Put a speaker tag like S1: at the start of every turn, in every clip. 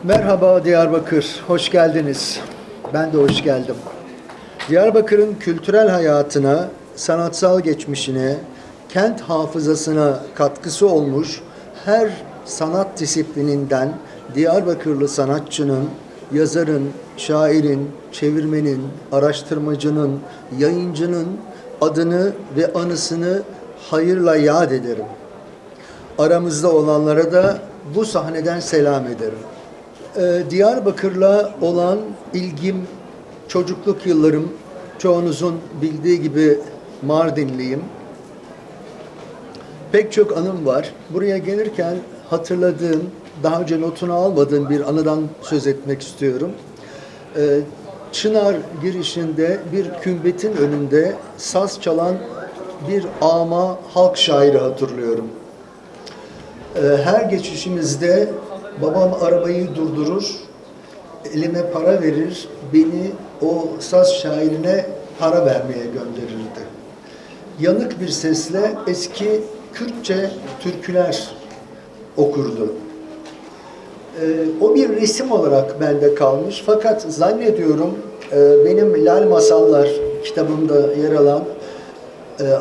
S1: Merhaba Diyarbakır, hoş geldiniz. Ben de hoş geldim. Diyarbakır'ın kültürel hayatına, sanatsal geçmişine, kent hafızasına katkısı olmuş her sanat disiplininden Diyarbakırlı sanatçının, yazarın, şairin, çevirmenin, araştırmacının, yayıncının adını ve anısını hayırla yad ederim. Aramızda olanlara da bu sahneden selam ederim. Diyarbakır'la olan ilgim, çocukluk yıllarım, çoğunuzun bildiği gibi Mardinliyim. Pek çok anım var. Buraya gelirken hatırladığım, daha önce notunu almadığım bir anıdan söz etmek istiyorum. Çınar girişinde bir kümbetin önünde saz çalan bir ama halk şairi hatırlıyorum. Her geçişimizde babam arabayı durdurur, elime para verir, beni o saz şairine para vermeye gönderirdi. Yanık bir sesle eski Kürtçe türküler okurdu. O bir resim olarak bende kalmış. Fakat zannediyorum benim Lal Masallar kitabımda yer alan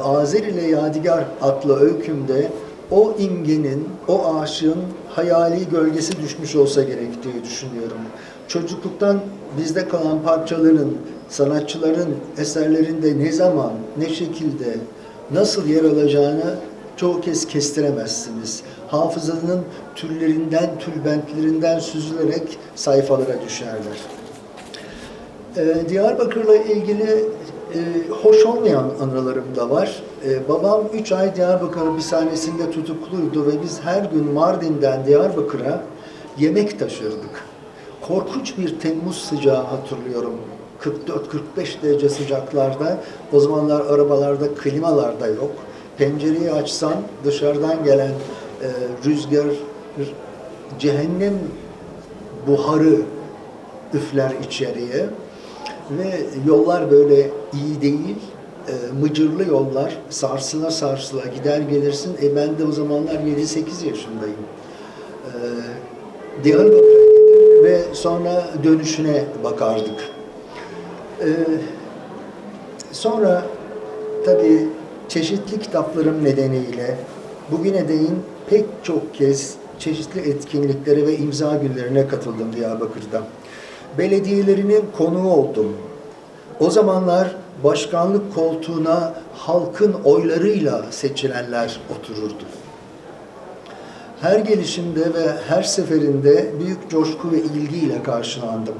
S1: Azer ile Yadigar adlı öykümde o imgenin, o aşığın hayali gölgesi düşmüş olsa gerek diye düşünüyorum. Çocukluktan bizde kalan parçaların, sanatçıların eserlerinde ne zaman, ne şekilde, nasıl yer alacağını çoğu kez kestiremezsiniz. Hafızanın türlerinden, tülbentlerinden süzülerek sayfalara düşerler. Diyarbakır'la ilgili hoş olmayan anılarım da var. Babam 3 ay Diyarbakır hapishanesinde tutukluydu ve biz her gün Mardin'den Diyarbakır'a yemek taşırdık. Korkunç bir Temmuz sıcağı hatırlıyorum. 44-45 derece sıcaklarda, o zamanlar arabalarda klimalar da yok. Pencereyi açsan dışarıdan gelen rüzgar, cehennem buharı üfler içeriye. Ve yollar böyle iyi değil, mıcırlı yollar, sarsıla sarsıla gider gelirsin. Ben de o zamanlar 7-8 yaşındayım. Diyarbakır'a gelir ve sonra dönüşüne bakardık. Sonra tabii çeşitli kitaplarım nedeniyle bugüne değin pek çok kez çeşitli etkinliklere ve imza günlerine katıldım Diyarbakır'da. Belediyelerinin konuğu oldum. O zamanlar başkanlık koltuğuna halkın oylarıyla seçilenler otururdu. Her gelişimde ve her seferinde büyük coşku ve ilgiyle karşılandım.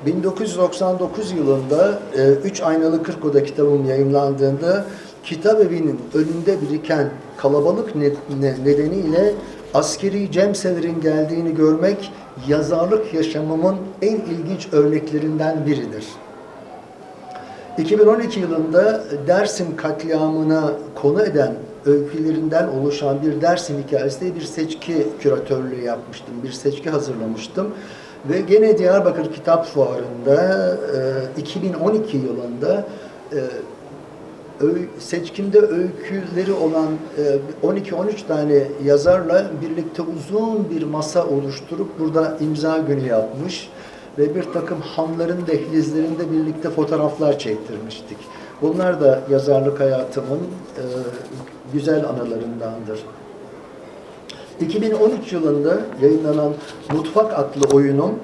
S1: 1999 yılında 3 Aynalı Kırk Oda kitabım yayımlandığında Kitabevi'nin önünde biriken kalabalık nedeniyle askeri cemselerin geldiğini görmek yazarlık yaşamımın en ilginç örneklerinden biridir. 2012 yılında Dersim katliamına konu eden öykülerinden oluşan bir Dersim hikayesinde bir seçki küratörlüğü yapmıştım, bir seçki hazırlamıştım. Ve gene Diyarbakır Kitap Fuarı'nda 2012 yılında seçkimde öyküleri olan 12-13 tane yazarla birlikte uzun bir masa oluşturup burada imza günü yapmış ve bir takım hanların dehlizlerinde birlikte fotoğraflar çektirmiştik. Bunlar da yazarlık hayatımın güzel anılarındandır. 2013 yılında yayınlanan Mutfak adlı oyunum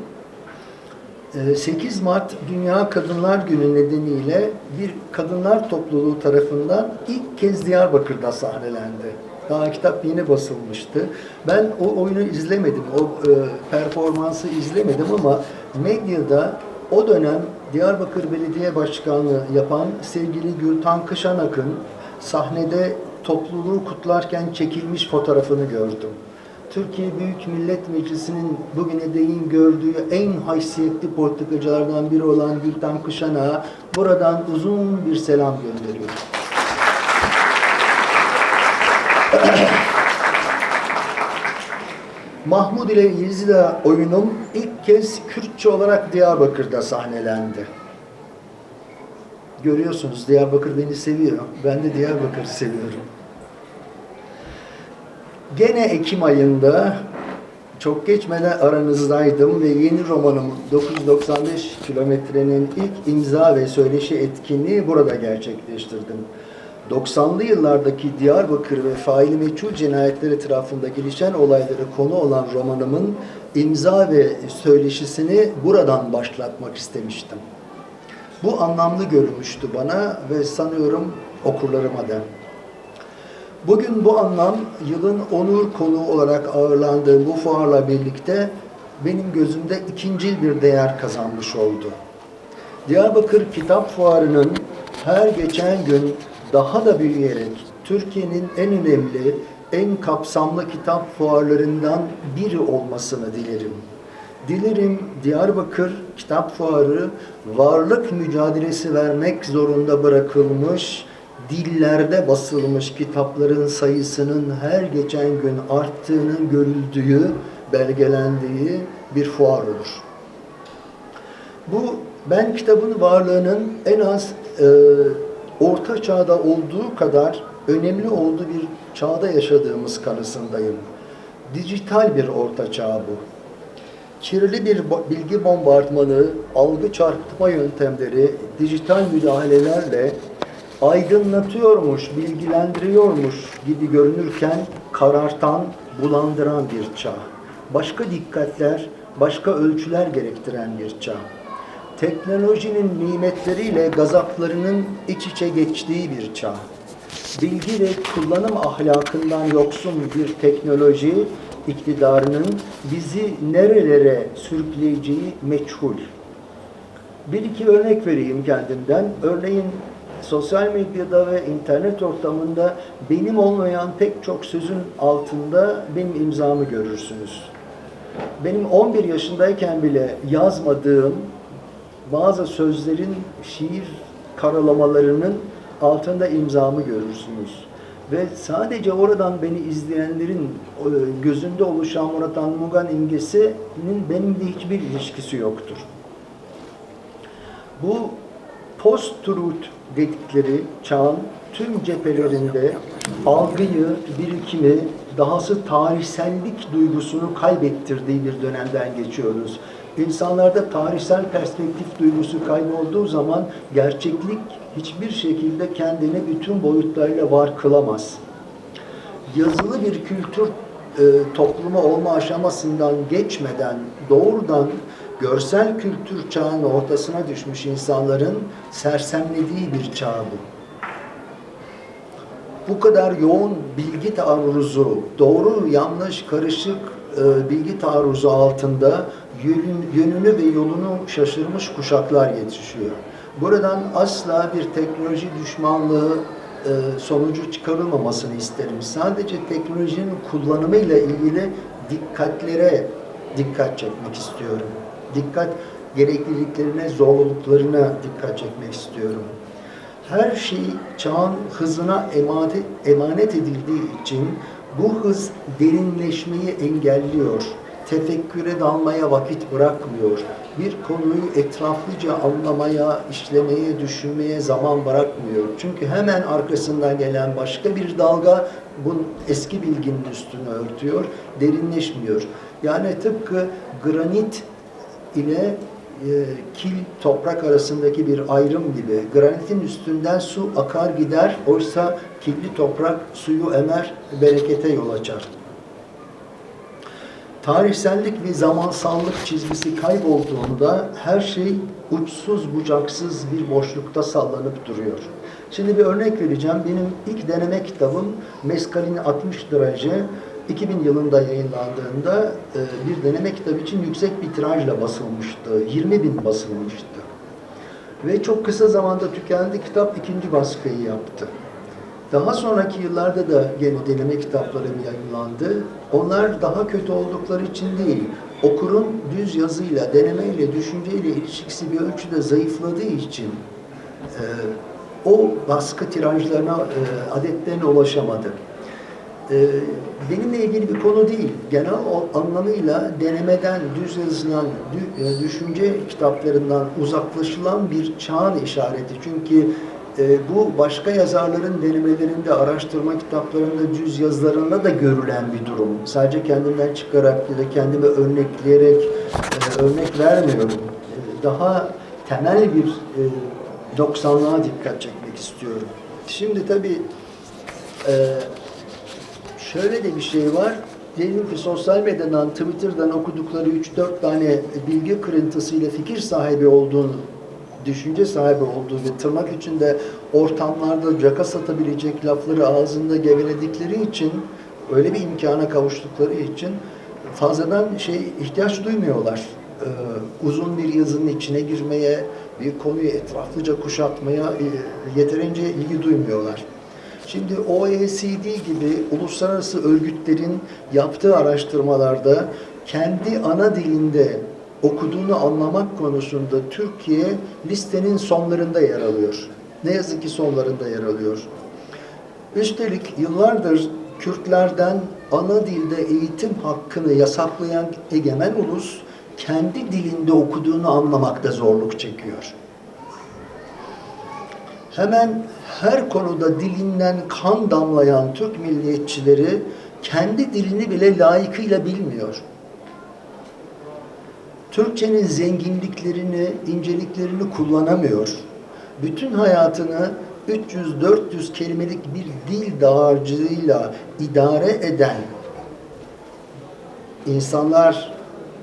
S1: 8 Mart Dünya Kadınlar Günü nedeniyle bir kadınlar topluluğu tarafından ilk kez Diyarbakır'da sahnelendi. Daha kitap yeni basılmıştı. Ben o oyunu izlemedim, o performansı izlemedim ama medyada o dönem Diyarbakır Belediye Başkanlığı yapan sevgili Gültan Kışanak'ın sahnede topluluğu kutlarken çekilmiş fotoğrafını gördüm. Türkiye Büyük Millet Meclisi'nin bugüne değin gördüğü en haysiyetli politikacılardan biri olan Gültan Kışanak'a buradan uzun bir selam gönderiyorum. Mahmud ile Yezida oyunum ilk kez Kürtçe olarak Diyarbakır'da sahnelendi. Görüyorsunuz Diyarbakır beni seviyor. Ben de Diyarbakır'ı seviyorum. Gene Ekim ayında Çok geçmeden aranızdaydım ve yeni romanım 995 kilometrenin ilk imza ve söyleşi etkinliği burada gerçekleştirdim. 90'lı yıllardaki Diyarbakır ve faili meçhul cinayetler etrafında gelişen olayları konu olan romanımın imza ve söyleşisini buradan başlatmak istemiştim. Bu anlamlı görünmüştü bana ve sanıyorum okurlarıma da. Bugün bu anlam yılın onur konuğu olarak ağırlandığım bu fuarla birlikte benim gözümde ikincil bir değer kazanmış oldu. Diyarbakır Kitap Fuarı'nın her geçen gün daha da büyüyerek Türkiye'nin en önemli, en kapsamlı kitap fuarlarından biri olmasını dilerim. Dilerim Diyarbakır Kitap Fuarı varlık mücadelesi vermek zorunda bırakılmış, dillerde basılmış kitapların sayısının her geçen gün arttığının görüldüğü, belgelendiği bir fuar olur. Ben kitabın varlığının en az orta çağda olduğu kadar önemli olduğu bir çağda yaşadığımız kanısındayım. Dijital bir orta çağ bu. Kirli bir bilgi bombardımanı, algı çarpıtma yöntemleri, dijital müdahalelerle aydınlatıyormuş, bilgilendiriyormuş gibi görünürken karartan, bulandıran bir çağ. Başka dikkatler, başka ölçüler gerektiren bir çağ. Teknolojinin nimetleriyle gazaplarının iç içe geçtiği bir çağ. Bilgi ve kullanım ahlakından yoksun bir teknoloji iktidarının bizi nerelere sürükleyeceği meçhul. Bir iki örnek vereyim kendimden. Örneğin sosyal medyada ve internet ortamında benim olmayan pek çok sözün altında benim imzamı görürsünüz. Benim 11 yaşındayken bile yazmadığım bazı sözlerin şiir karalamalarının altında imzamı görürsünüz. Ve sadece oradan beni izleyenlerin gözünde oluşan Murat Anmugan imgesinin benimle hiçbir ilişkisi yoktur. Bu post-truth dedikleri çağın tüm cephelerinde algıyı, birikimi, dahası tarihsellik duygusunu kaybettirdiği bir dönemden geçiyoruz. İnsanlarda tarihsel perspektif duygusu kaybolduğu zaman gerçeklik hiçbir şekilde kendini bütün boyutlarıyla var kılamaz. Yazılı bir kültür toplumu olma aşamasından geçmeden doğrudan görsel kültür çağının ortasına düşmüş insanların sersemlediği bir çağ bu. Bu kadar yoğun bilgi taarruzu, doğru, yanlış, karışık bilgi taarruzu altında yönünü ve yolunu şaşırmış kuşaklar yetişiyor. Buradan asla bir teknoloji düşmanlığı sonucu çıkarılmamasını isterim. Sadece teknolojinin kullanımıyla ilgili dikkat çekmek istiyorum. Dikkat gerekliliklerine, zorluluklarına dikkat çekmek istiyorum. Her şey çağın hızına emanet edildiği için bu hız derinleşmeyi engelliyor. Tefekküre dalmaya vakit bırakmıyor. Bir konuyu etraflıca anlamaya, işlemeye, düşünmeye zaman bırakmıyor. Çünkü hemen arkasından gelen başka bir dalga bu eski bilginin üstünü örtüyor, derinleşmiyor. Yani tıpkı granit ile kil toprak arasındaki bir ayrım gibi. Granitin üstünden su akar gider, oysa kirli toprak suyu emer, berekete yol açar. Tarihsellik ve zamansallık çizgisi kaybolduğunda her şey uçsuz bucaksız bir boşlukta sallanıp duruyor. Şimdi bir örnek vereceğim. Benim ilk deneme kitabım Mescalin 60 derece 2000 yılında yayınlandığında bir deneme kitabı için yüksek bir tirajla basılmıştı. 20.000 basılmıştı. Ve çok kısa zamanda tükendi. Kitap ikinci baskıyı yaptı. Daha sonraki yıllarda da gene deneme kitaplarım yayınlandı. Onlar daha kötü oldukları için değil, okurun düz yazıyla, denemeyle, düşünceyle ilişkisi bir ölçüde zayıfladığı için o baskı tirajlarına, adetlerine ulaşamadı. Benimle ilgili bir konu değil, genel anlamıyla denemeden, düz yazılan, düşünce kitaplarından uzaklaşılan bir çağın işareti. Çünkü bu başka yazarların denemelerinde, araştırma kitaplarında, düz yazılarında da görülen bir durum. Sadece kendimden çıkarak ya da kendime örnekleyerek örnek vermiyorum. Daha temel bir noksanlığa dikkat çekmek istiyorum. Şimdi tabii şöyle de bir şey var. Diyelim ki sosyal medyadan, Twitter'dan okudukları 3-4 tane bilgi kırıntısıyla fikir sahibi olduğunu, düşünce sahibi olduğu ve tırnak içinde ortamlarda caka satabilecek lafları ağzında geveledikleri için, öyle bir imkana kavuştukları için fazladan ihtiyaç duymuyorlar. Uzun bir yazının içine girmeye, bir konuyu etraflıca kuşatmaya yeterince ilgi duymuyorlar. Şimdi OECD gibi uluslararası örgütlerin yaptığı araştırmalarda kendi ana dilinde okuduğunu anlamak konusunda Türkiye listenin sonlarında yer alıyor. Ne yazık ki sonlarında yer alıyor. Üstelik yıllardır Kürtlerden ana dilde eğitim hakkını yasaklayan egemen ulus kendi dilinde okuduğunu anlamakta zorluk çekiyor. Hemen her konuda dilinden kan damlayan Türk milliyetçileri kendi dilini bile layıkıyla bilmiyor. Türkçenin zenginliklerini, inceliklerini kullanamıyor. Bütün hayatını 300-400 kelimelik bir dil dağarcığıyla idare eden insanlar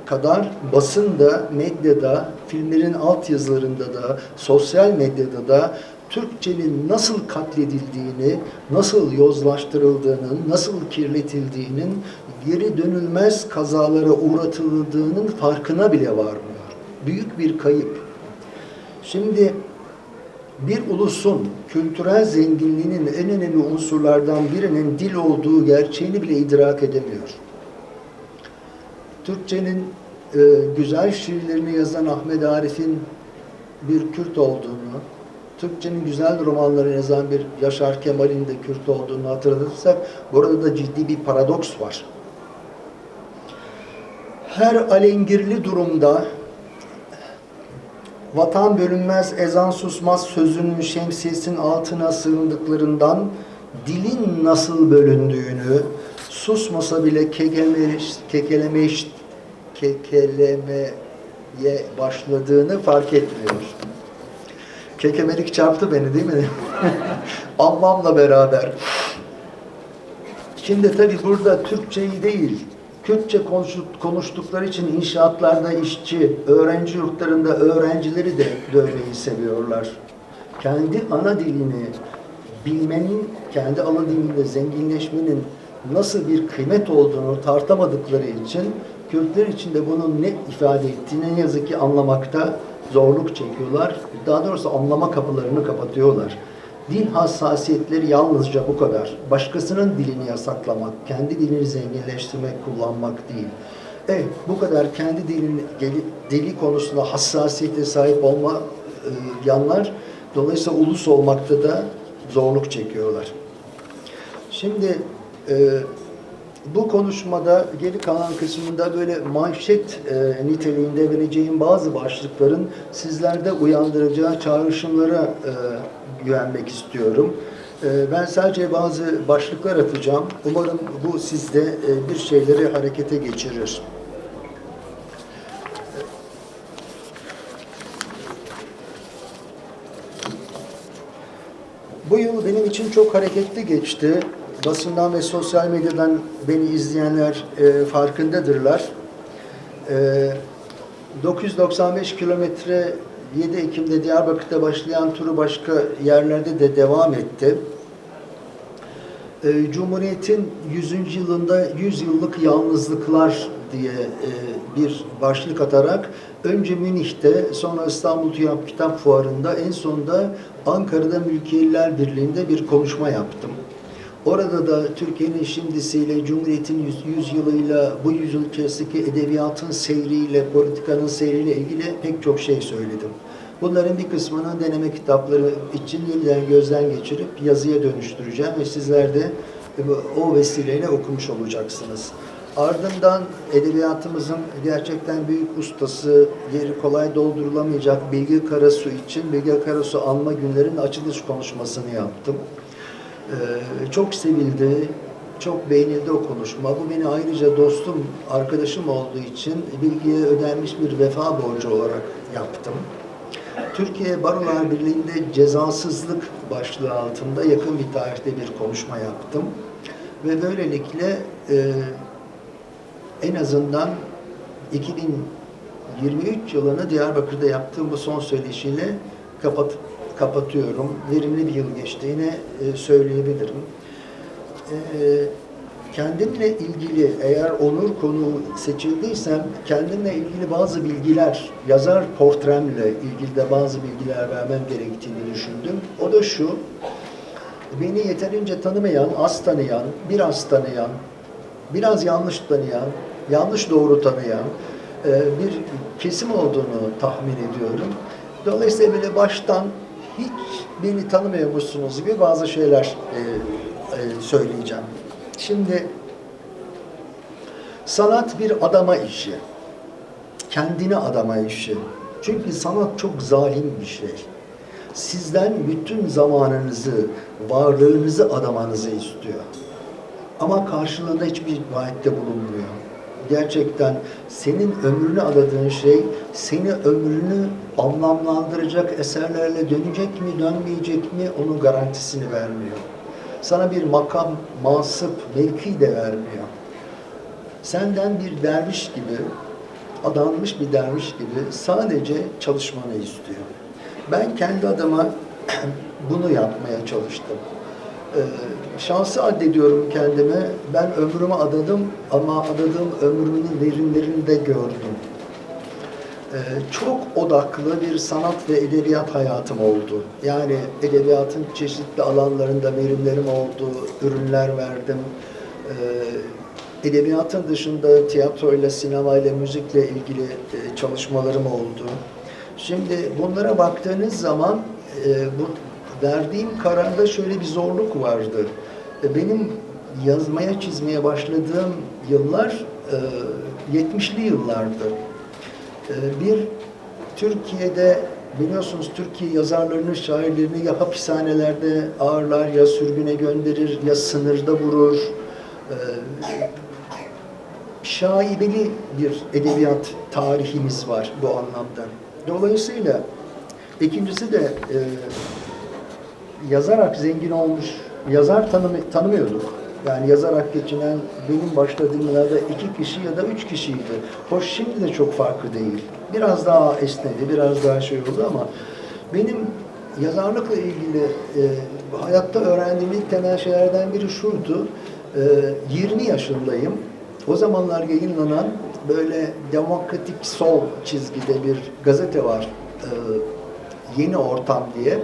S1: kadar basında, medyada, filmlerin altyazılarında da, sosyal medyada da Türkçenin nasıl katledildiğini, nasıl yozlaştırıldığının, nasıl kirletildiğinin, geri dönülmez kazalara uğratıldığının farkına bile varmıyor. Büyük bir kayıp. Şimdi bir ulusun kültürel zenginliğinin en önemli unsurlardan birinin dil olduğu gerçeğini bile idrak edemiyor. Türkçenin güzel şiirlerini yazan Ahmet Arif'in bir Kürt olduğunu, Türkçenin güzel romanları yazan bir Yaşar Kemal'in de Kürt olduğunu hatırlatırsak, burada da ciddi bir paradoks var. Her alengirli durumda vatan bölünmez, ezan susmaz sözünün şemsiyesinin altına sığındıklarından dilin nasıl bölündüğünü, susmasa bile kekelemeye başladığını fark etmiyor. Kekemelik çarptı beni değil mi? Anlamla beraber. Şimdi tabii burada Türkçeyi değil, Kürtçe konuştukları için inşaatlarda işçi, öğrenci yurtlarında öğrencileri de dövmeyi seviyorlar. Kendi ana dilini bilmenin, kendi ana dilinde zenginleşmenin nasıl bir kıymet olduğunu tartamadıkları için Kürtler için de bunun ne ifade ettiğini ne yazık ki anlamakta zorluk çekiyorlar. Daha doğrusu anlama kapılarını kapatıyorlar. Dil hassasiyetleri yalnızca bu kadar. Başkasının dilini yasaklamak, kendi dilini zenginleştirmek, kullanmak değil. Bu kadar kendi dili konusunda hassasiyete sahip yanlar, dolayısıyla ulus olmakta da zorluk çekiyorlar. Şimdi bu konuşmada geri kalan kısmında böyle manşet niteliğinde vereceğim bazı başlıkların sizlerde uyandıracağı çağrışımlara güvenmek istiyorum. Ben sadece bazı başlıklar atacağım. Umarım bu sizde bir şeyleri harekete geçirir. Bu yıl benim için çok hareketli geçti. Basından ve sosyal medyadan beni izleyenler farkındadırlar. 995 kilometre 7 Ekim'de Diyarbakır'da başlayan turu başka yerlerde de devam etti. Cumhuriyet'in 100. yılında 100 yıllık yalnızlıklar diye bir başlık atarak önce Münih'te, sonra İstanbul TÜYAP Kitap Fuarı'nda, en sonunda Ankara'da Mülkiyeliler Birliği'nde bir konuşma yaptım. Orada da Türkiye'nin şimdisiyle, Cumhuriyet'in 100 yılıyla, bu yüzyıl içerisindeki edebiyatın seyriyle, politikanın seyriyle ilgili pek çok şey söyledim. Bunların bir kısmını deneme kitapları için yeniden gözden geçirip yazıya dönüştüreceğim ve sizler de o vesileyle okumuş olacaksınız. Ardından edebiyatımızın gerçekten büyük ustası, yeri kolay doldurulamayacak Bilge Karasu için Bilge Karasu Anma Günler'in açılış konuşmasını yaptım. Çok sevildi, çok beğenildi o konuşma. Bu beni ayrıca dostum, arkadaşım olduğu için Bilge'ye ödenmiş bir vefa borcu olarak yaptım. Türkiye Barolar Birliği'nde cezasızlık başlığı altında yakın bir tarihte bir konuşma yaptım. Ve böylelikle en azından 2023 yılını Diyarbakır'da yaptığım bu son söyleşiyle kapatıyorum. Verimli bir yıl geçtiğini söyleyebilirim. Kendimle ilgili, eğer onur konuğu seçildiysem, kendimle ilgili bazı bilgiler, yazar portremle ilgili de bazı bilgiler vermem gerektiğini düşündüm. O da şu: beni yeterince tanımayan, az tanıyan, biraz tanıyan, biraz yanlış tanıyan, yanlış doğru tanıyan bir kesim olduğunu tahmin ediyorum. Dolayısıyla böyle baştan hiç beni tanımıyormuşsunuz gibi bazı şeyler söyleyeceğim. Şimdi sanat bir adama işi. Kendini adama işi. Çünkü sanat çok zalim bir şey. Sizden bütün zamanınızı, varlığınızı adamanızı istiyor. Ama karşılığında hiçbir vaatte bulunmuyor. Gerçekten senin ömrünü adadığın şey, seni ömrünü anlamlandıracak eserlerle dönecek mi, dönmeyecek mi, onun garantisini vermiyor. Sana bir makam, mansıp, mevki de vermiyor. Senden bir derviş gibi, adanmış bir derviş gibi sadece çalışmanı istiyor. Ben kendi adıma bunu yapmaya çalıştım. Şansı addediyorum kendime. Ben ömrümü adadım ama adadığım ömrümün verimlerini de gördüm. Çok odaklı bir sanat ve edebiyat hayatım oldu. Yani edebiyatın çeşitli alanlarında verimlerim oldu, ürünler verdim. Edebiyatın dışında tiyatroyla, sinemayla, müzikle ilgili çalışmalarım oldu. Şimdi bunlara baktığınız zaman bu verdiğim kararda şöyle bir zorluk vardı. Benim yazmaya, çizmeye başladığım yıllar 70'li yıllardı. Bir Türkiye'de biliyorsunuz Türkiye yazarlarını, şairlerini ya hapishanelerde ağırlar, ya sürgüne gönderir, ya sınırda vurur. Şaibeli bir edebiyat tarihimiz var bu anlamda. Dolayısıyla ikincisi de yazarak zengin olmuş, yazar tanımıyorduk. Yani yazarak geçinen benim başladığım yıllarda 2 kişi ya da 3 kişiydi. Hoş şimdi de çok farklı değil. Biraz daha esnedi, biraz daha şey oldu ama benim yazarlıkla ilgili hayatta öğrendiğim ilk temel şeylerden biri şuydu. 20 yaşındayım. O zamanlar yayınlanan böyle demokratik sol çizgide bir gazete var. Yeni Ortam diye.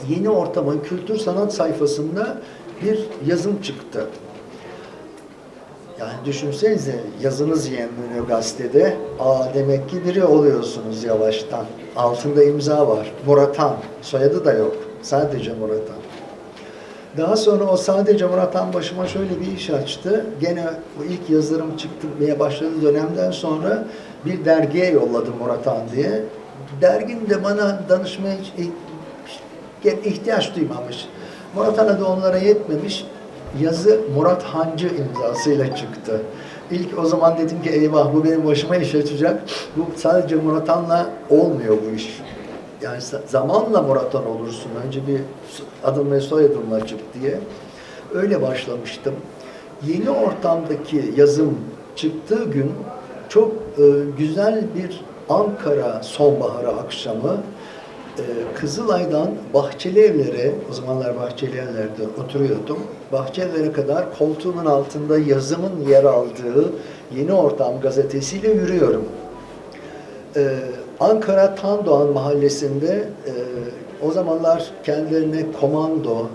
S1: Yeni Ortam'ın kültür sanat sayfasında bir yazım çıktı. Yani düşünsenize, yazınız yayınlanıyor gazetede. Demek ki biri oluyorsunuz yavaştan. Altında imza var. Murat Han. Soyadı da yok. Sadece Murat Han. Daha sonra o sadece Murat Han başıma şöyle bir iş açtı. Gene bu ilk yazılarım çıkmaya başladığı dönemden sonra bir dergiye yolladım Murat Han diye. Dergin de bana danışmaya ihtiyaç duymamış. Murat Han'a da onlara yetmemiş. Yazı Murat Hancı imzasıyla çıktı. İlk o zaman dedim ki eyvah bu benim başıma iş açacak. Bu sadece Murat Han'la olmuyor bu iş. Yani zamanla Murat Han olursun. Önce bir adım ve soyadımla çık diye. Öyle başlamıştım. Yeni Ortam'daki yazım çıktığı gün çok güzel bir Ankara sonbaharı akşamı Kızılay'dan Bahçelievler'e, o zamanlar Bahçelievler'de oturuyordum. Bahçelievler'e kadar koltuğumun altında yazımın yer aldığı Yeni Ortam gazetesiyle yürüyorum. Ankara Tandoğan mahallesinde o zamanlar kendilerine komando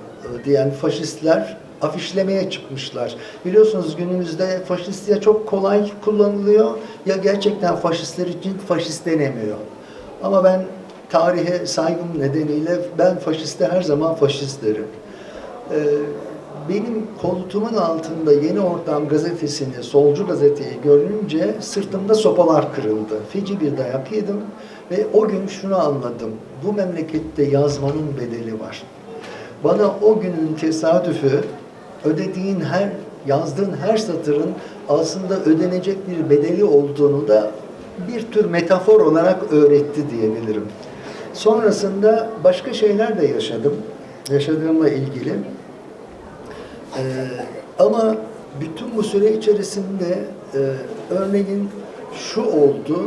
S1: diyen faşistler afişlemeye çıkmışlar. Biliyorsunuz günümüzde faşist ya çok kolay kullanılıyor ya gerçekten faşistler için faşist denemiyor. Ama ben tarihe saygım nedeniyle ben faşiste her zaman faşist derim. benim koltuğumun altında Yeni Ortam gazetesini, solcu gazeteyi görünce sırtımda sopalar kırıldı. Feci bir dayak yedim ve o gün şunu anladım. Bu memlekette yazmanın bedeli var. Bana o günün tesadüfü, yazdığın her satırın aslında ödenecek bir bedeli olduğunu da bir tür metafor olarak öğretti diyebilirim. Sonrasında başka şeyler de yaşadım. Yaşadığımla ilgili. Ama bütün bu süre içerisinde örneğin şu oldu.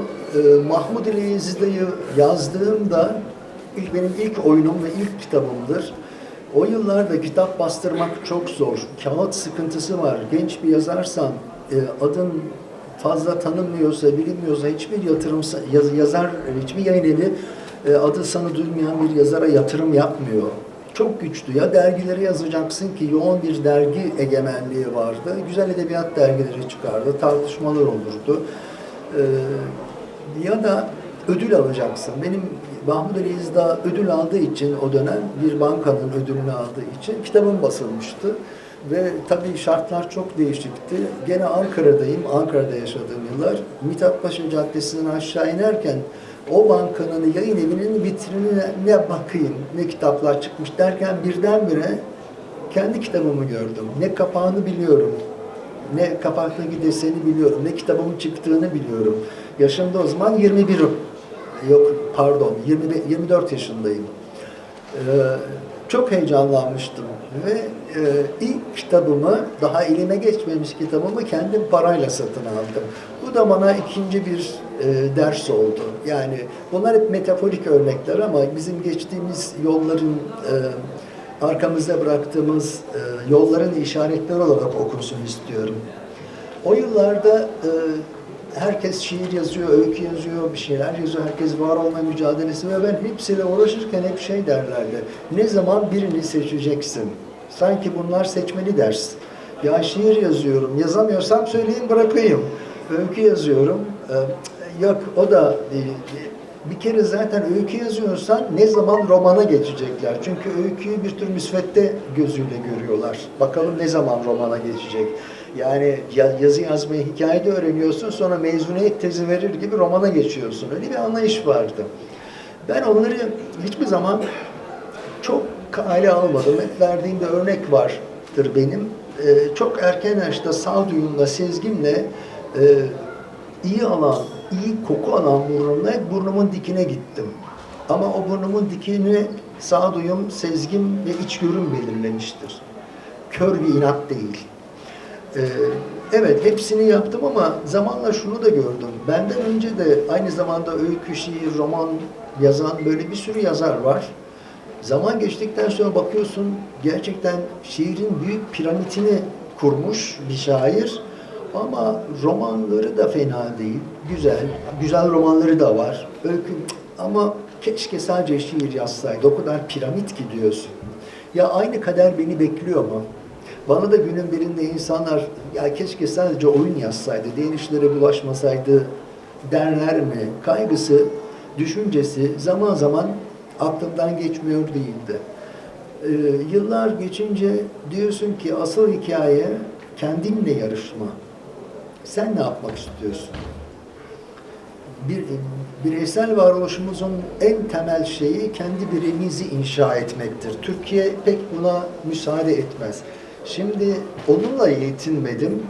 S1: Mahmud ile Yezide'yi yazdığımda benim ilk oyunum ve ilk kitabımdır. O yıllarda kitap bastırmak çok zor. Kağıt sıkıntısı var. Genç bir yazarsan adın fazla tanınmıyorsa, bilinmiyorsa hiçbir hiçbir yayın evi adı sanı duymayan bir yazara yatırım yapmıyor. Çok güçlü. Ya dergileri yazacaksın ki yoğun bir dergi egemenliği vardı. Güzel edebiyat dergileri çıkardı. Tartışmalar olurdu. Ya da ödül alacaksın. Benim Mahmud Ali İzda ödül aldığı için o dönem bir bankanın ödülünü aldığı için kitabım basılmıştı. Ve tabii şartlar çok değişikti. Gene Ankara'dayım. Ankara'da yaşadığım yıllar. Mithatpaşa Caddesi'nden aşağı inerken o bankanın yayın evinin vitrinine bakayım, ne kitaplar çıkmış derken birdenbire kendi kitabımı gördüm. Ne kapağını biliyorum, ne kapaktaki deseni biliyorum, ne kitabımın çıktığını biliyorum. Yaşım da o zaman 24 yaşındayım. Çok heyecanlanmıştım ve ilk kitabımı, daha elime geçmemiş kitabımı kendim parayla satın aldım. Bu da bana ikinci bir ders oldu. Yani bunlar hep metaforik örnekler ama bizim geçtiğimiz yolların, arkamızda bıraktığımız yolların işaretleri olarak okunsun istiyorum. O yıllarda herkes şiir yazıyor, öykü yazıyor, bir şeyler yazıyor. Herkes var olma mücadelesi ve ben hepsiyle uğraşırken hep şey derlerdi. Ne zaman birini seçeceksin? Sanki bunlar seçmeli ders. Ya şiir yazıyorum, yazamıyorsam söyleyin bırakayım. Öykü yazıyorum. Yok o da değil. Bir kere zaten öykü yazıyorsan ne zaman romana geçecekler? Çünkü öyküyü bir tür müsvedde gözüyle görüyorlar. Bakalım ne zaman romana geçecek? Yani yazı yazmayı hikayede öğreniyorsun, sonra mezuniyet tezi verir gibi romana geçiyorsun. Öyle bir anlayış vardı. Ben onları hiçbir zaman çok kale almadım. Hep verdiğim bir örnek vardır benim. Çok erken yaşta sağduyumla, sezgimle iyi koku alan burnumla burnumun dikine gittim. Ama o burnumun dikini sağduyum, sezgim ve içgörüm belirlemiştir. Kör bir inat değil. Evet, hepsini yaptım ama zamanla şunu da gördüm. Benden önce de aynı zamanda öykü, şiir, roman yazan böyle bir sürü yazar var. Zaman geçtikten sonra bakıyorsun gerçekten şiirin büyük piramidini kurmuş bir şair. Ama romanları da fena değil. Güzel romanları da var. Öykü ama keşke sadece şiir yazsaydı. O kadar piramit ki diyorsun. Ya aynı kader beni bekliyor mu? Bana da günün birinde insanlar ya keşke sadece oyun yazsaydı, diğer işlere bulaşmasaydı derler mi? Kaygısı, düşüncesi zaman zaman aklımdan geçmiyor değildi. Yıllar geçince diyorsun ki asıl hikaye kendinle yarışma. Sen ne yapmak istiyorsun? Bireysel varoluşumuzun en temel şeyi kendi birimizi inşa etmektir. Türkiye pek buna müsaade etmez. Şimdi onunla yetinmedim.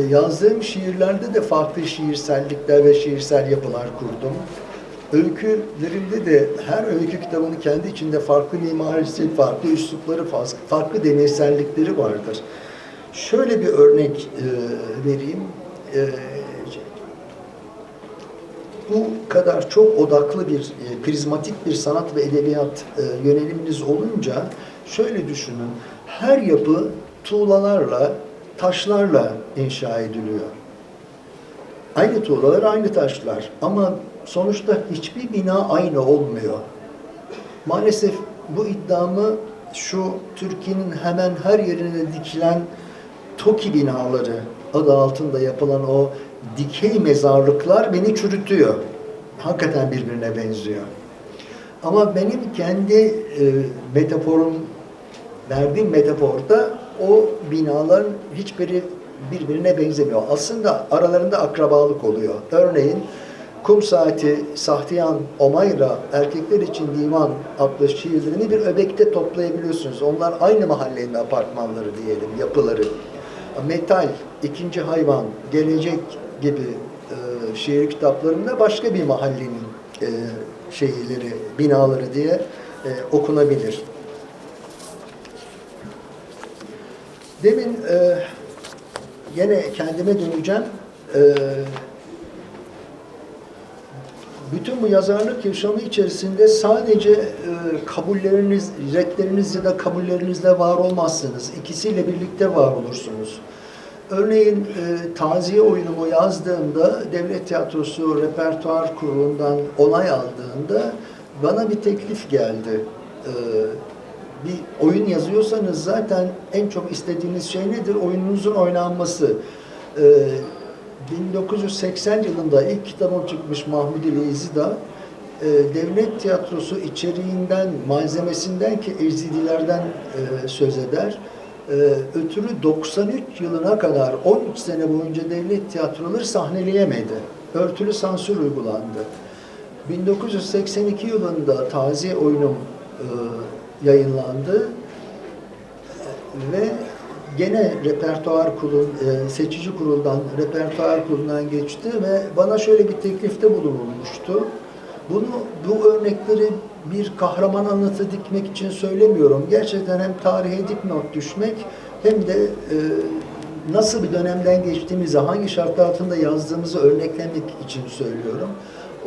S1: Yazdığım şiirlerde de farklı şiirsellikler ve şiirsel yapılar kurdum. Öykülerimde de her öykü kitabının kendi içinde farklı mimarisi, farklı üslupları, farklı deneysellikleri vardır. Şöyle bir örnek vereyim. Bu kadar çok odaklı bir, prizmatik bir sanat ve edebiyat yöneliminiz olunca şöyle düşünün. Her yapı tuğlalarla, taşlarla inşa ediliyor. Aynı tuğlalar, aynı taşlar ama sonuçta hiçbir bina aynı olmuyor. Maalesef bu iddiamı şu Türkiye'nin hemen her yerine dikilen TOKİ binaları adı altında yapılan o dikey mezarlıklar beni çürütüyor. Hakikaten birbirine benziyor. Ama benim kendi metaforum verdiğim metaforda o binaların hiçbiri birbirine benzemiyor. Aslında aralarında akrabalık oluyor. Örneğin Kum Saati, Sahtiyan, Omayra, Erkekler için Divan adlı şiirlerini bir öbekte toplayabiliyorsunuz. Onlar aynı mahallenin apartmanları diyelim, yapıları. Metal, İkinci Hayvan, Gelecek gibi şiir kitaplarında başka bir mahallenin şeyleri, binaları diye okunabilir. Demin yine kendime döneceğim. Bütün bu yazarlık yaşamı içerisinde sadece kabulleriniz, redleriniz ya da kabullerinizle var olmazsınız. İkisiyle birlikte var olursunuz. Örneğin taziye oyunumu yazdığımda Devlet Tiyatrosu Repertuar Kurulu'ndan onay aldığında bana bir teklif geldi. Bir oyun yazıyorsanız zaten en çok istediğiniz şey nedir? Oyununuzun oynanması. 1980 yılında ilk kitabım çıkmış Mahmudi Leyzida, Devlet Tiyatrosu içeriğinden, malzemesinden ki Eczidilerden söz eder. Ötürü 93 yılına kadar 13 sene boyunca devlet tiyatroları sahneleyemedi. Örtülü sansür uygulandı. 1982 yılında taziye oyunum yayınlandı ve gene repertuar kurulu, seçici kuruldan, repertuar kurulundan geçti ve bana şöyle bir teklifte bulunulmuştu. Bu örnekleri bir kahraman anlatı dikmek için söylemiyorum. Gerçekten hem tarihe dipnot düşmek hem de nasıl bir dönemden geçtiğimizi, hangi şartlar altında yazdığımızı örneklemek için söylüyorum.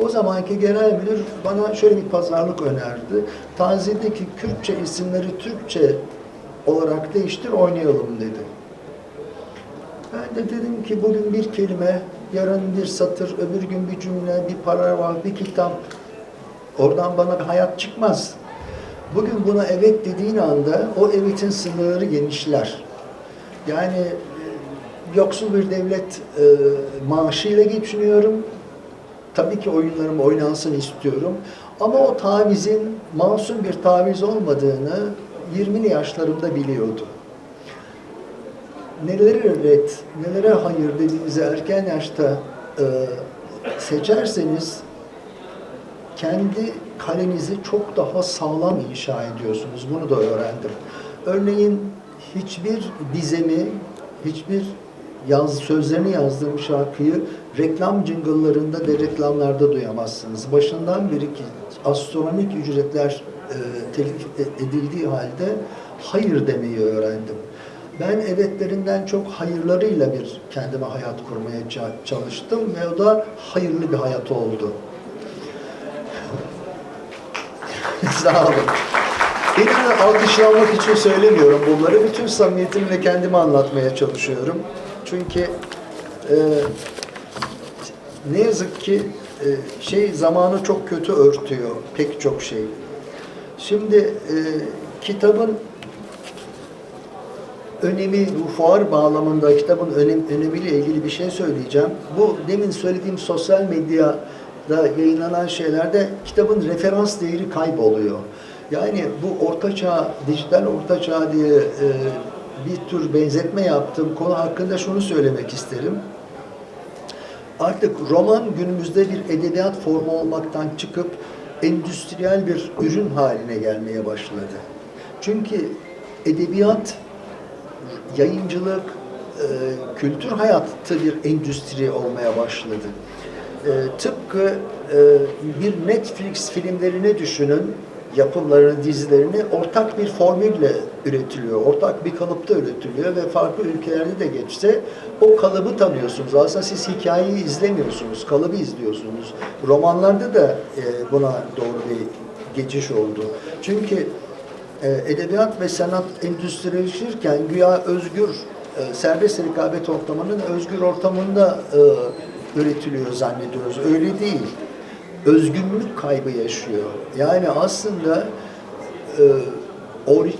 S1: O zamanki genel müdür bana şöyle bir pazarlık önerdi. Taziyedeki Kürtçe isimleri Türkçe olarak değiştir, oynayalım dedi. Ben de dedim ki bugün bir kelime, yarın bir satır, öbür gün bir cümle, bir paragraf, bir kitap. Oradan bana bir hayat çıkmaz. Bugün buna evet dediğin anda o evetin sınırları genişler. Yani yoksul bir devlet maaşıyla geçiniyorum. Tabii ki oyunlarım oynansın istiyorum. Ama o tavizin masum bir taviz olmadığını 20'li yaşlarımda biliyordum. Nelere red, nelere hayır dediğinizi erken yaşta seçerseniz kendi kalenizi çok daha sağlam inşa ediyorsunuz. Bunu da öğrendim. Örneğin hiçbir dizemi, hiçbir sözlerini yazdığım şarkıyı reklam jingle'larında ve reklamlarda duyamazsınız. Başından beri ki astronomik ücretler telif edildiği halde hayır demeyi öğrendim. Ben evetlerinden çok hayırlarıyla bir kendime hayat kurmaya çalıştım ve o da hayırlı bir hayat oldu. Sağ olun. İnanın alkışlanmak için söylemiyorum bunları. Bütün samimiyetimle kendimi anlatmaya çalışıyorum. Çünkü ne yazık ki zamanı çok kötü örtüyor pek çok şey. Şimdi kitabın önemi, bu fuar bağlamında kitabın önemiyle ilgili bir şey söyleyeceğim. Bu demin söylediğim sosyal medyada yayınlanan şeylerde kitabın referans değeri kayboluyor. Yani bu ortaçağ, dijital ortaçağ diye bir tür benzetme yaptığım konu hakkında şunu söylemek isterim. Artık roman günümüzde bir edebiyat formu olmaktan çıkıp endüstriyel bir ürün haline gelmeye başladı. Çünkü edebiyat, yayıncılık, kültür hayatı bir endüstri olmaya başladı. Tıpkı bir Netflix filmlerini düşünün, yapımlarını, dizilerini ortak bir formülle üretiliyor, ortak bir kalıpta üretiliyor ve farklı ülkelerde de geçse o kalıbı tanıyorsunuz. Aslında siz hikayeyi izlemiyorsunuz, kalıbı izliyorsunuz. Romanlarda da buna doğru bir geçiş oldu. Çünkü edebiyat ve sanat endüstrileşirken güya özgür, serbest rekabet ortamının özgür ortamında üretiliyor zannediyoruz. Öyle değil. Özgünlük kaybı yaşıyor. Yani aslında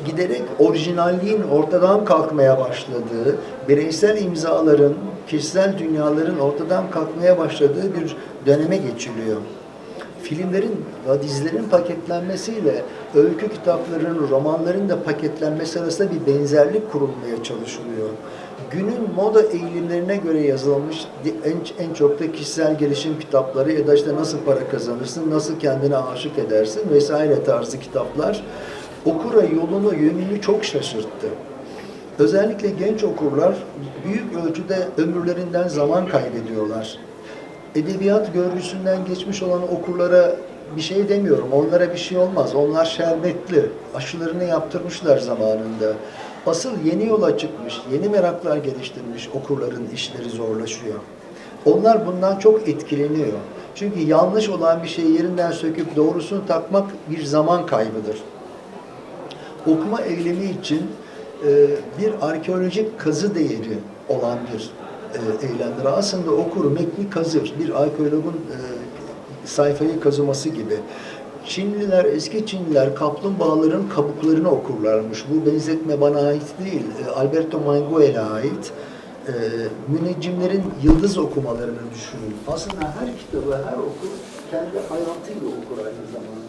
S1: giderek orijinalliğin ortadan kalkmaya başladığı, bireysel imzaların, kişisel dünyaların ortadan kalkmaya başladığı bir döneme geçiliyor. filmlerin ve dizilerin paketlenmesiyle öykü kitaplarının, romanların da paketlenmesi arasında bir benzerlik kurulmaya çalışılıyor. Günün moda eğilimlerine göre yazılmış en çok da kişisel gelişim kitapları ya da işte nasıl para kazanırsın, nasıl kendine aşık edersin vesaire tarzı kitaplar okura yolunu, yönünü çok şaşırttı. Özellikle genç okurlar büyük ölçüde ömürlerinden zaman kaybediyorlar. Edebiyat görgüsünden geçmiş olan okurlara bir şey demiyorum. Onlara bir şey olmaz. Onlar şerbetli. Aşılarını yaptırmışlar zamanında. Asıl yeni yola çıkmış, yeni meraklar geliştirmiş okurların işleri zorlaşıyor. Onlar bundan çok etkileniyor. Çünkü yanlış olan bir şeyi yerinden söküp doğrusunu takmak bir zaman kaybıdır. Okuma eylemi için bir arkeolojik kazı değeri olan bir eylemdir. Aslında okur metni kazır. Bir arkeologun sayfayı kazıması gibi. Çinliler, eski Çinliler kaplumbağaların kabuklarını okurlarmış. Bu benzetme bana ait değil. Alberto Manguel'e ait. Müneccimlerin yıldız okumalarını düşünün. Aslında her kitabı, her okur kendi hayatıyla okur aynı zamanda.